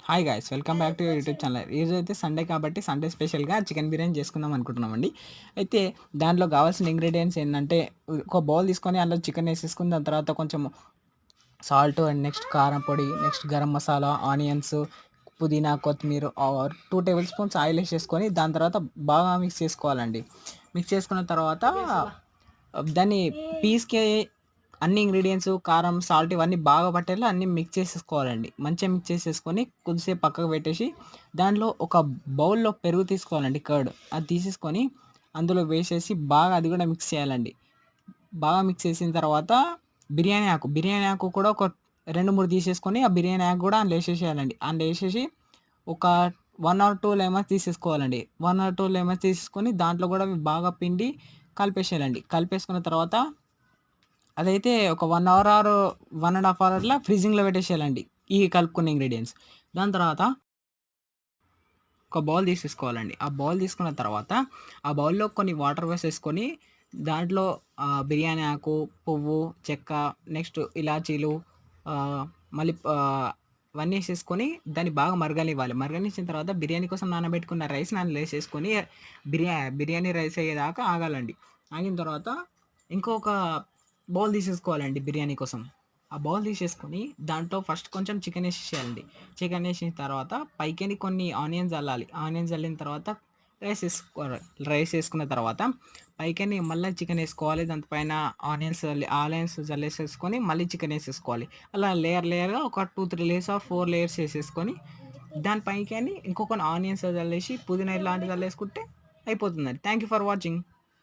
Hi guys, welcome back to YouTube channel. ఈరోజు అయితే Sunday కాబట్టి సండే స్పెషల్గా చికెన్ బిర్యానీ చేసుకుందాం అనుకుంటున్నామండి. అయితే దాంట్లో కావాల్సిన ఇంగ్రీడియంట్స్ ఏంటంటే ఒక బౌల్ తీసుకొని అందులో చికెన్ వేసేసుకుని దాని తర్వాత కొంచెం సాల్ట్ అండ్ నెక్స్ట్ కారం పొడి, నెక్స్ట్ గరం మసాలా, ఆనియన్స్, పుదీనా, కొత్తిమీర 2 టేబుల్ స్పూన్స్ ఆయిల్ వేసేసుకొని దాని తర్వాత బాగా మిక్స్ చేసుకోవాలండి. మిక్స్ చేసుకున్న తర్వాత దాన్ని పీస్‌కి అన్ని ఇంగ్రీడియెంట్స్ కారం, సాల్ట్ ఇవన్నీ బాగా పట్టేలా అన్నీ మిక్స్ చేసేసుకోవాలండి. మంచిగా మిక్స్ చేసేసుకొని కొద్దిసేపు పక్కకు పెట్టేసి దాంట్లో ఒక బౌల్‌లో పెరుగు తీసుకోవాలండి, కర్డ్. అది తీసేసుకొని అందులో వేసేసి బాగా అది కూడా మిక్స్ చేయాలండి. బాగా మిక్స్ చేసిన తర్వాత బిర్యానీ ఆకు కూడా ఒక 2, 3 తీసేసుకొని ఆ బిర్యానీ ఆకు కూడా అందులో ఏసేసేయాలండి. అందులో ఏసేసి ఒక 1 ఆర్ 2 లెమన్స్ తీసేసుకోవాలండి. 1 ఆర్ 2 లెమన్స్ తీసేసుకొని దాంట్లో కూడా అవి బాగా పిండి కలిపేసేయాలండి. కలిపేసుకున్న తర్వాత అదైతే ఒక 1 అవర్ ఆర్ 1 ½ అవర్ అట్లా ఫ్రీజింగ్‌లో పెట్టేసేయాలండి, ఈ కలుపుకున్న ఇంగ్రీడియెంట్స్. దాని తర్వాత ఒక బౌల్ తీసేసుకోవాలండి. ఆ బౌల్ తీసుకున్న తర్వాత ఆ బౌల్‌లో కొన్ని వాటర్ వేసేసుకొని దాంట్లో బిర్యానీ ఆకు, పువ్వు, చెక్క, నెక్స్ట్ ఇలాచీలు, మళ్ళీ అవన్నీ ఏసేసుకొని దాన్ని బాగా మరగనివ్వాలి. మరగనిచ్చిన తర్వాత బిర్యానీ కోసం నానబెట్టుకున్న రైస్‌ని అందులో ఏసేసుకొని బిర్యానీ రైస్ అయ్యేదాకా ఆగాలండి. ఆగిన తర్వాత ఇంకొక బౌల్ తీసేసుకోవాలండి బిర్యానీ కోసం. ఆ బౌల్ తీసేసుకొని దాంట్లో ఫస్ట్ కొంచెం చికెన్ ఏసేసేయాలండి. చికెన్ ఏసిన తర్వాత పైకెళ్ళి కొన్ని ఆనియన్స్ జల్లాలి. ఆనియన్స్ జల్లిన తర్వాత రైస్ ఏసుకోవాలి. రైస్ ఏసుకున్న తర్వాత పైకెళ్ళి మళ్ళీ చికెన్ ఏసుకోవాలి. దాని పైన ఆనియన్స్ జల్లేసేసుకొని మళ్ళీ చికెన్ ఏసేసుకోవాలి. అలా లేయర్‌గా ఒక 2, 3 లేయర్స్ ఆర్ 4 లేయర్స్ ఏసేసుకొని దాని పైకెళ్ళి ఇంకొన్ని ఆనియన్స్ జల్లేసి పుదీనా ఇలాంటివి జల్లేసుకుంటే అయిపోతుందండి. Thank you for watching.